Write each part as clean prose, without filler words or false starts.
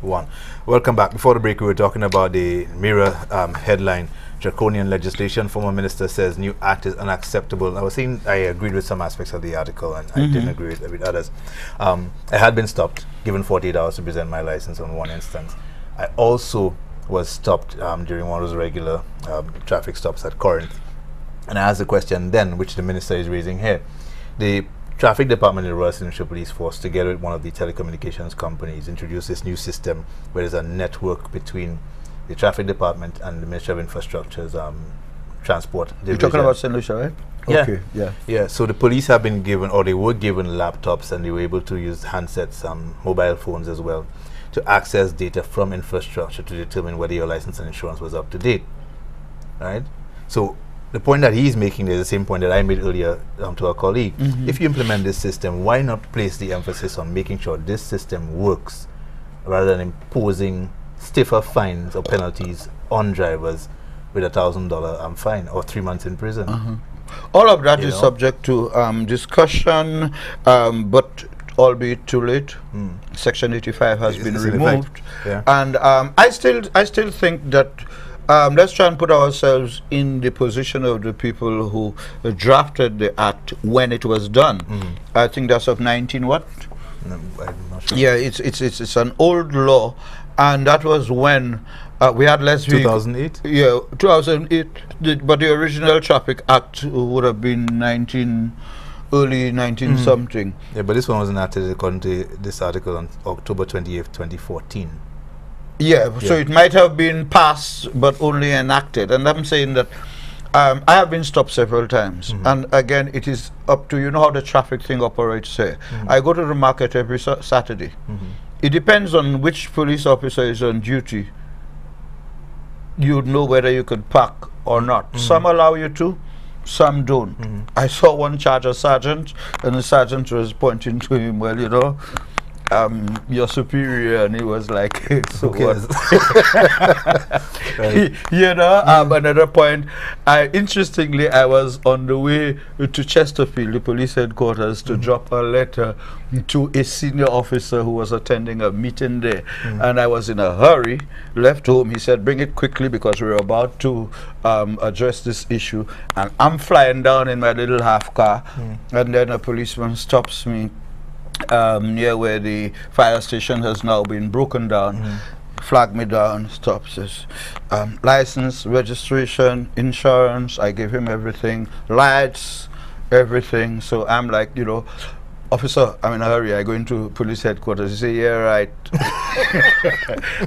1. Welcome back. Before the break, we were talking about the Mirror headline, draconian legislation. Former minister says new act is unacceptable. I agreed with some aspects of the article, and I didn't agree with others. I had been stopped, given 48 hours to present my license on one instance. I also was stopped during one of those regular traffic stops at Corinth. And I asked the question then, which the minister is raising here. The Traffic Department in the Royal Central Police Force, together with one of the telecommunications companies, introduced this new system where there's a network between the Traffic Department and the Ministry of Infrastructure's transport division. You're talking about St. Lucia, right? Yeah. Okay, yeah. Yeah, so the police have been given, or they were given laptops, and they were able to use handsets, mobile phones as well, to access data from infrastructure to determine whether your license and insurance was up to date. Right? So the point that he's making is the same point that I made earlier to our colleague. If you implement this system, why not place the emphasis on making sure this system works rather than imposing stiffer fines or penalties on drivers with a $1,000 fine or 3 months in prison? All of that is subject to discussion, but albeit too late. Section 85 has been removed, and I still think that let's try and put ourselves in the position of the people who drafted the act when it was done. I think that's of 19 what? No, I'm not sure. Yeah, it's an old law, and that was when we had less 2008. Yeah, 2008. But the original Traffic Act would have been early 19 something. Yeah, but this one was enacted according to this article on October 28th, 2014. Yeah, so it might have been passed but only enacted. And I'm saying that I have been stopped several times. And again, it is up to, you know how the traffic thing operates here. I go to the market every Saturday. It depends on which police officer is on duty. You know whether you could park or not. Some allow you to, some don't. I saw one charge a sergeant, and the sergeant was pointing to him, well, you know, your superior, and he was like, so what? You know, another point, interestingly, I was on the way to Chesterfield, the police headquarters, to drop a letter to a senior officer who was attending a meeting there, and I was in a hurry, left home. He said, bring it quickly because we're about to address this issue, and I'm flying down in my little half car, and then a policeman stops me near where the fire station has now been broken down, flag me down, stops, says, license, registration, insurance. I give him everything, lights, everything. So I'm like, you know, officer, I'm in a hurry. I go into police headquarters. He say, yeah, right.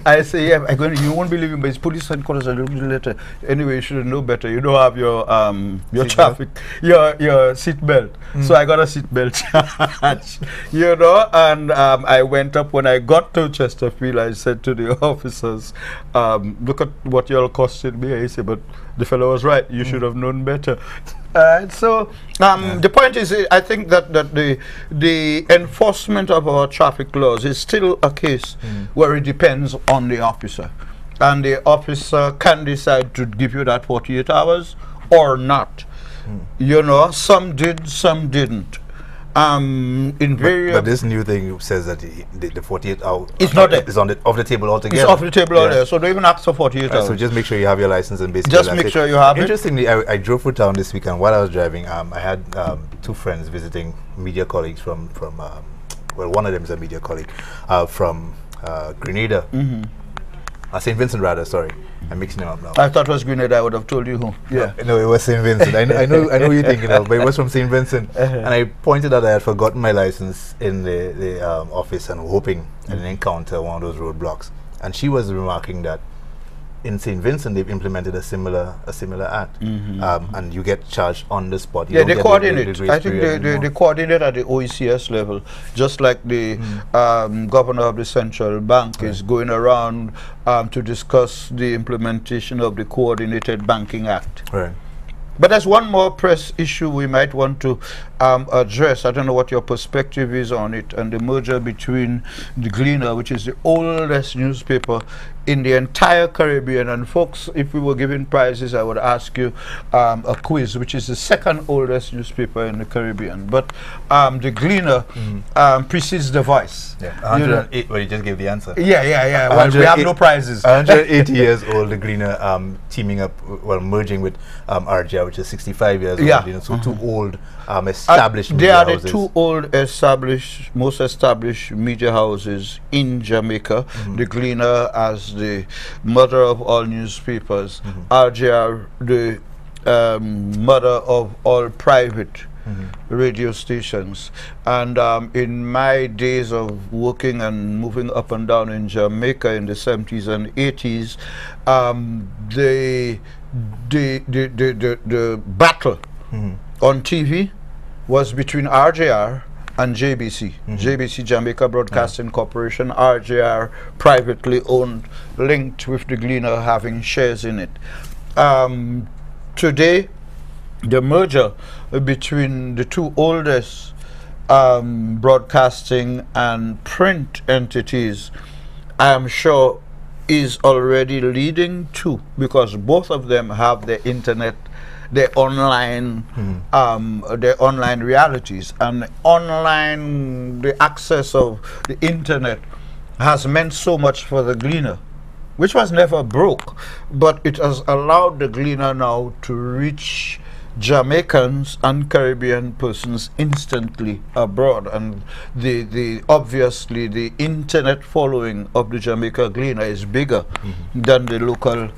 I say, yeah, you won't believe me, but it's police headquarters. I look at the letter. Anyway, you should know better. You don't have your traffic, your seat belt. So I got a seat belt charge, you know. And I went up. When I got to Chesterfield, I said to the officers, look at what you're costing me. I said, but the fellow was right. You should have known better. So the point is, I think that the enforcement of our traffic laws is still a case where it depends on the officer, and the officer can decide to give you that 48 hours or not. You know, some did, some didn't. In various, but this new thing says that the 48 hours it's not there. Is off the table altogether. It's off the table altogether, so don't even ask for 48 hours. So just make sure you have your license, and basically just make sure you have it. Interestingly, I drove through town this weekend. While I was driving, I had two friends visiting, media colleagues from well, one of them is a media colleague from Grenada, St. Vincent rather. Sorry, I'm mixing them up now. I thought it was Grenada. I would have told you who. Yeah. No, it was St. Vincent. I know what you're thinking of, but it was from St. Vincent. And I pointed out that I had forgotten my license in the office, and hoping I didn't encounter one of those roadblocks. And she was remarking that in St. Vincent they've implemented a similar act, and you get charged on the spot. Yeah, they coordinate. I think they coordinate at the OECS level, just like the governor of the central bank is going around to discuss the implementation of the Coordinated Banking Act. Right. But there's one more press issue we might want to address. I don't know what your perspective is on it, and the merger between the Gleaner, which is the oldest newspaper in the entire Caribbean. And folks, if we were giving prizes, I would ask you a quiz, which is the second oldest newspaper in the Caribbean. But the Gleaner precedes the Voice. Yeah, 108. Well, you just gave the answer. Yeah. Well, we have no prizes. 180 years old. The Gleaner teaming up, well, merging with RGR, which is 65 years old. You know, so two old established they media are houses. the two old most established media houses in Jamaica. The Gleaner as the mother of all newspapers, RGR the mother of all private radio stations. And in my days of working and moving up and down in Jamaica in the 70s and 80s, the battle on TV was between RJR and JBC. JBC, Jamaica Broadcasting Corporation, RJR, privately owned, linked with the Gleaner, having shares in it. Today, the merger between the two oldest broadcasting and print entities, I am sure, is already leading to, because both of them have their internet, their online realities, and the access of the internet has meant so much for the Gleaner, which was never broke, but it has allowed the Gleaner now to reach Jamaicans and Caribbean persons instantly abroad. And obviously the internet following of the Jamaica Gleaner is bigger than the local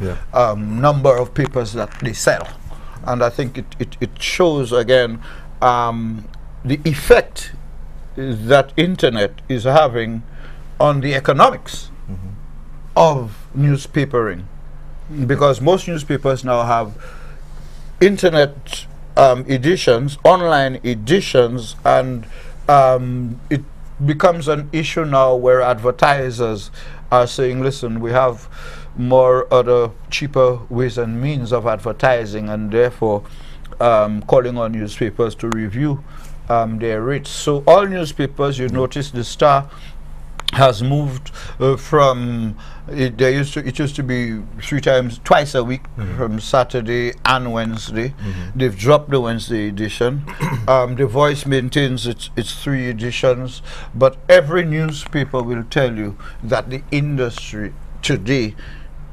number of papers that they sell. And I think it shows again the effect that internet is having on the economics of newspapering, because most newspapers now have internet editions, online editions, and it becomes an issue now where advertisers are saying, listen, we have more other cheaper ways and means of advertising, and therefore calling on newspapers to review their rates. So all newspapers, you notice the Star has moved from it used to be twice a week, from Saturday and Wednesday. They've dropped the Wednesday edition. The Voice maintains its 3 editions, but every newspaper will tell you that the industry today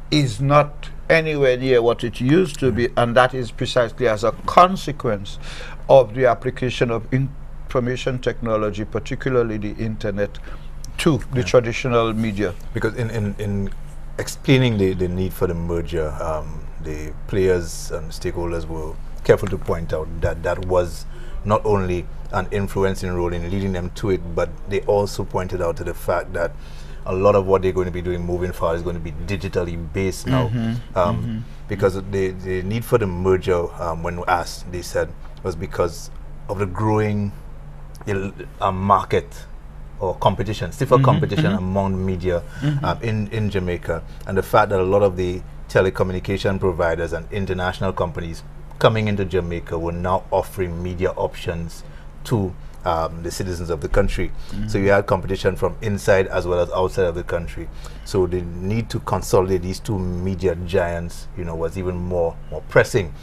is not anywhere near what it used to be, and that is precisely as a consequence of the application of information technology, particularly the internet, to the traditional media. Because in explaining the need for the merger, the players and stakeholders were careful to point out that that was not only an influencing role in leading them to it, but they also pointed out to the fact that a lot of what they're going to be doing moving forward is going to be digitally based now. Because the need for the merger, when asked, they said was because of the growing market or competition, stiffer competition among media in Jamaica, and the fact that a lot of the telecommunication providers and international companies coming into Jamaica were now offering media options to the citizens of the country. So you had competition from inside as well as outside of the country. So the need to consolidate these two media giants, you know, was even more pressing.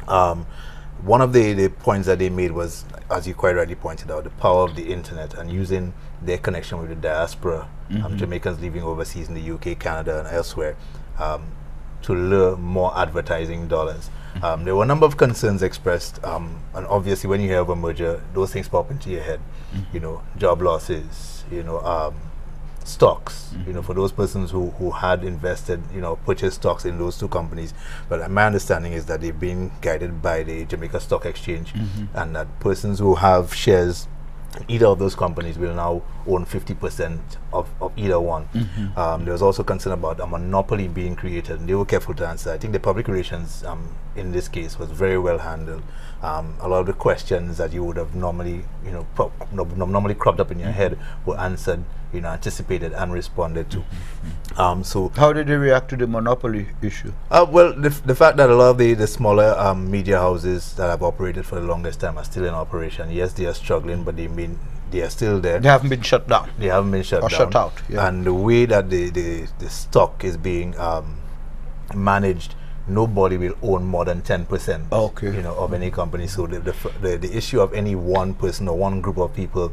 One of the points that they made was, as you quite rightly pointed out, the power of the internet and using their connection with the diaspora, Jamaicans living overseas in the UK, Canada, and elsewhere, to lure more advertising dollars. There were a number of concerns expressed, and obviously when you hear of a merger, those things pop into your head. You know, job losses, you know, stocks, you know, for those persons who had invested, you know, purchased stocks in those two companies. But my understanding is that they've been guided by the Jamaica Stock Exchange, and that persons who have shares in either of those companies will now own 50% of either one. There was also concern about a monopoly being created, and they were careful to answer. I think the public relations in this case was very well handled. A lot of the questions that you would have normally, normally cropped up in your head were answered, anticipated and responded to. So how did they react to the monopoly issue? Well, the fact that a lot of the smaller media houses that have operated for the longest time are still in operation. Yes, they are struggling, but they are still there. They haven't been shut down. They haven't been shut down. Shut out. Yeah. And the way that the stock is being managed, nobody will own more than 10%. Okay. Of any company. So the issue of any one person or one group of people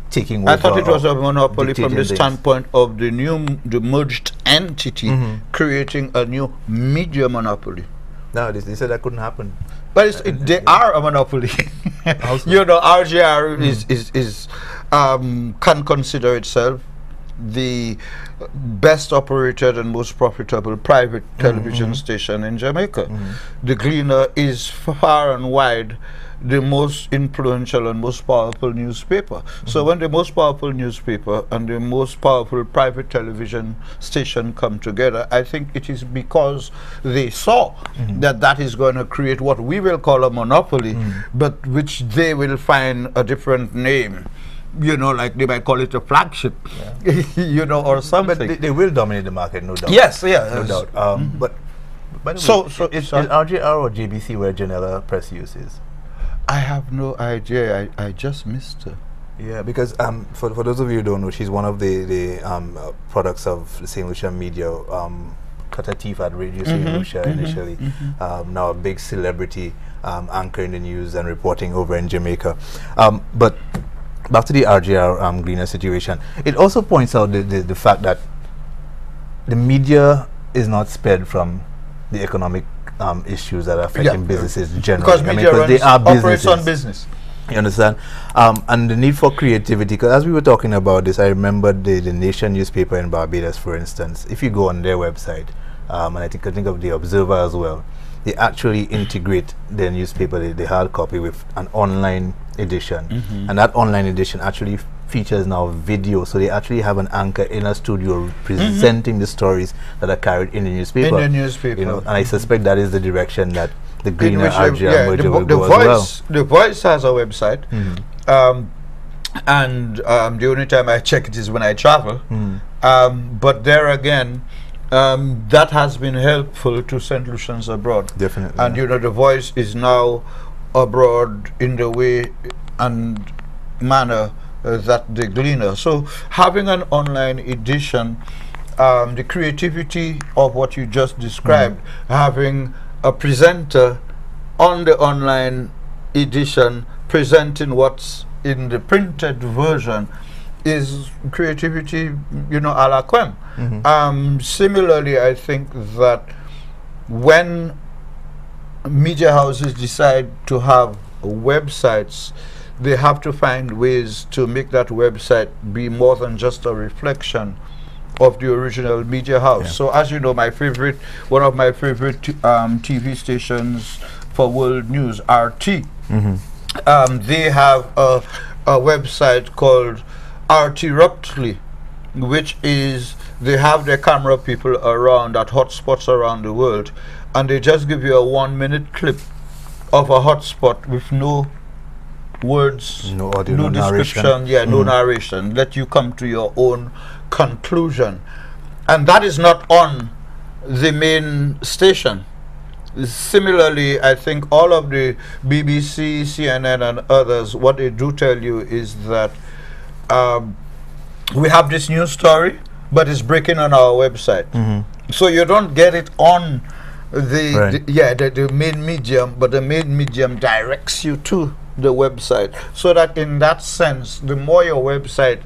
taking over. I thought it was a monopoly from the things. standpoint of the the merged entity creating a new media monopoly. No, they said that couldn't happen. But they are a monopoly. RGR can consider itself the best operated and most profitable private television station in Jamaica. The Gleaner is far and wide the most influential and most powerful newspaper. So when the most powerful newspaper and the most powerful private television station come together, I think it is because they saw that is going to create what we will call a monopoly, but which they will find a different name. Like they might call it a flagship, or something. But they will dominate the market, no doubt. Yes, yeah, no doubt. But by the way, is RJR or JBC where Janella Press Use is? I have no idea. I just missed her. Yeah, because for those of you who don't know, she's one of the products of the St. Lucia media. Cut her teeth at Radio St. Lucia initially. Now a big celebrity anchor in the news and reporting over in Jamaica. But back to the RJR Gleaner situation, it also points out the fact that the media is not spared from the economic issues that are affecting businesses generally. Because media they are operates on business. You understand? And the need for creativity, because as we were talking about this, I remember the Nation newspaper in Barbados, for instance. If you go on their website, and I think of the Observer as well, they actually integrate their newspaper, the hard copy, with an online edition. And that online edition actually features now video, so they actually have an anchor in a studio presenting the stories that are carried in the newspaper. And I suspect that is the direction that the Gleaner RGR merger will go as well. The Voice has a website, and the only time I check it is when I travel. But there again, that has been helpful to St. Lucians abroad. Definitely. And the Voice is now abroad in the way and manner that the Gleaner. So having an online edition, the creativity of what you just described, having a presenter on the online edition presenting what's in the printed version is creativity, a la creme. Similarly, I think that when media houses decide to have websites, they have to find ways to make that website be more than just a reflection of the original media house. So as you know, one of my favorite TV stations for world news, RT, they have a website called RT-Ruptly, which is they have their camera people around at hotspots around the world, and they just give you a 1-minute clip of a hotspot with no words, no audio, no description, narration. No narration. Let you come to your own conclusion, and that is not on the main station. Similarly, I think all of the BBC, CNN, and others, what they do tell you is that we have this news story, but it's breaking on our website. So you don't get it on the main medium, but the main medium directs you to the website, so that in that sense, the more your website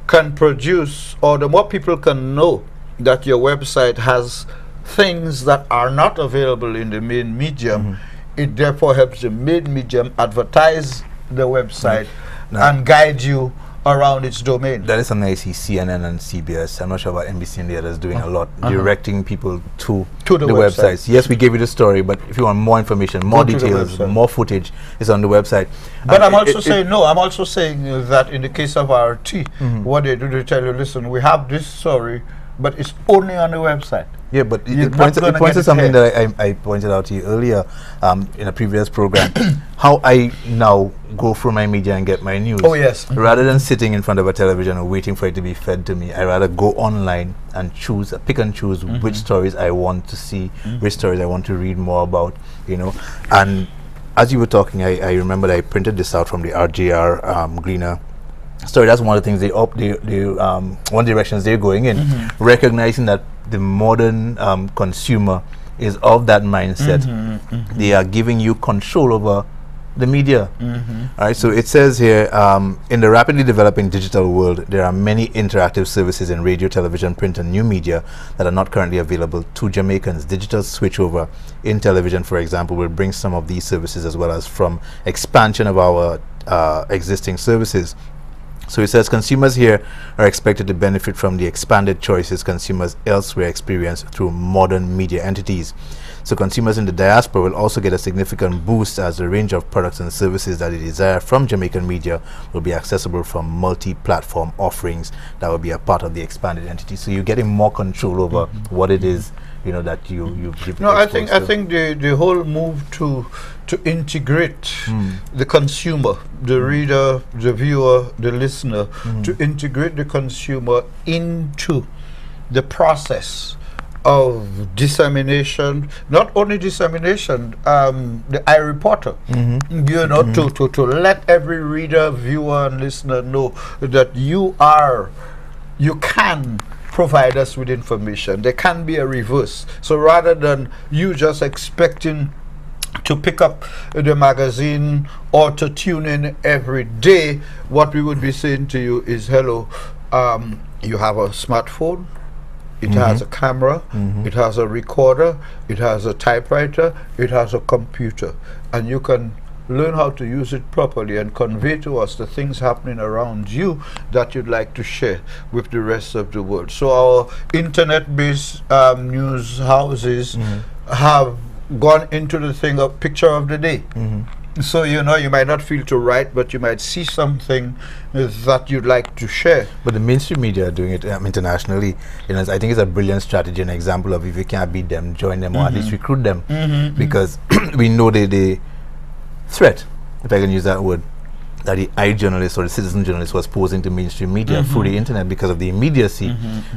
can produce, or the more people can know that your website has things that are not available in the main medium, it therefore helps the main medium advertise the website and guide you around its domain. That is something I see CNN and CBS. I'm not sure about NBC and the others doing a lot, directing people to the websites. Yes, we gave you the story, but if you want more information, more details, more footage, it's on the website. But I'm also saying, no, I'm also saying that in the case of RT, what they do, they tell you, listen, we have this story, but it's only on the website. Yeah, but it points to something that I pointed out to you earlier in a previous program. How I now go through my media and get my news. Oh, yes. Rather than sitting in front of a television and waiting for it to be fed to me, I rather go online and pick and choose which stories I want to see, which stories I want to read more about, you know. And as you were talking, I remember that I printed this out from the RJR Greener story. That's one of the things one directions they're going in, recognizing that the modern consumer is of that mindset. They are giving you control over the media. All right, so it says here, in the rapidly developing digital world, there are many interactive services in radio, television, print, and new media that are not currently available to Jamaicans. Digital switchover in television, for example, will bring some of these services, as well as from expansion of our existing services. So it says consumers here are expected to benefit from the expanded choices consumers elsewhere experience through modern media entities. So consumers in the diaspora will also get a significant boost, as the range of products and services that they desire from Jamaican media will be accessible from multi-platform offerings that will be a part of the expanded entity. So you're getting more control over what it is, you know, that you give. No, I think the whole move to integrate the consumer, the reader, the viewer, the listener, to integrate the consumer into the process of dissemination, not only dissemination, the iReporter, you know, to let every reader, viewer, and listener know that you can provide us with information. There can be a reverse. So rather than you just expecting to pick up the magazine or to tune in every day, what we would be saying to you is, hello, you have a smartphone, it has a camera, it has a recorder, it has a typewriter, it has a computer, and you can learn how to use it properly and convey to us the things happening around you that you'd like to share with the rest of the world. So our internet-based news houses have gone into the thing of picture of the day. So, you know, you might not feel to write, but you might see something that you'd like to share. But the mainstream media are doing it internationally. You know, I think it's a brilliant strategy, an example of if you can't beat them, join them, or at least recruit them, because we know the threat, if I can use that word, that the iJournalist or the citizen journalist was posing to mainstream media through the internet because of the immediacy.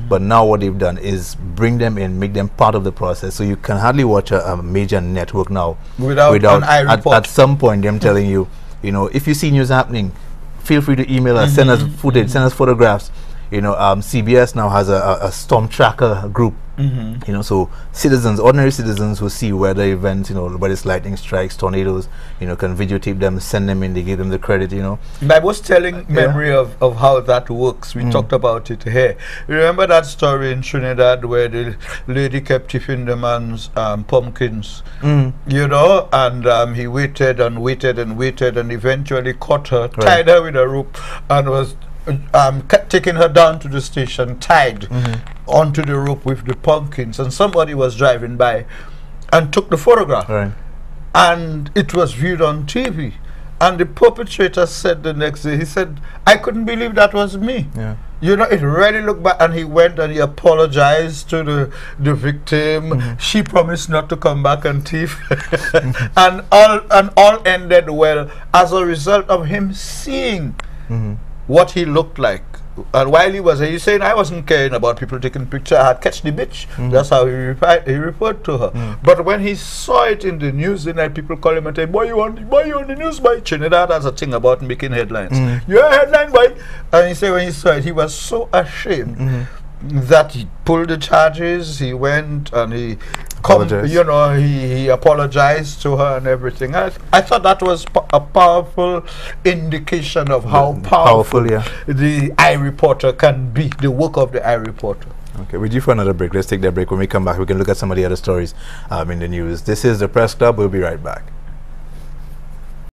But now what they've done is bring them in, make them part of the process. So you can hardly watch a major network now without an iReport. At some point them telling you, you know, if you see news happening, feel free to email us, send us footage, send us photographs. You know, CBS now has a storm tracker group. You know, so citizens, ordinary citizens who see weather events, you know, whether it's lightning strikes, tornadoes, you know, can videotape them, send them in, they give them the credit, you know. My most telling memory of how that works, we talked about it here. You remember that story in Trinidad where the lady kept tipping the man's pumpkins, you know, and he waited and waited and waited and eventually caught her, tied her with a rope, and was kept taking her down to the station, tied onto the rope with the pumpkins, and somebody was driving by and took the photograph, and it was viewed on TV, and the perpetrator said the next day, he said, I couldn't believe that was me. You know, it really looked bad, and he went and he apologized to the victim. She promised not to come back and thief, and all ended well as a result of him seeing what he looked like. And while he was there, he's saying, I wasn't caring about people taking pictures, I had catch the bitch. That's how he referred to her. But when he saw it in the news, then people call him and say, boy, you on the news, boy? Trinidad has a thing about making headlines. You're a headline, boy. And he said when he saw it, he was so ashamed that he pulled the charges. He went and he you know, he apologized to her and everything. I thought that was a powerful indication of how powerful the iReporter can be, the work of the iReporter. Okay, we're due for another break. Let's take that break. When we come back, we can look at some of the other stories in the news. This is the Press Club. We'll be right back.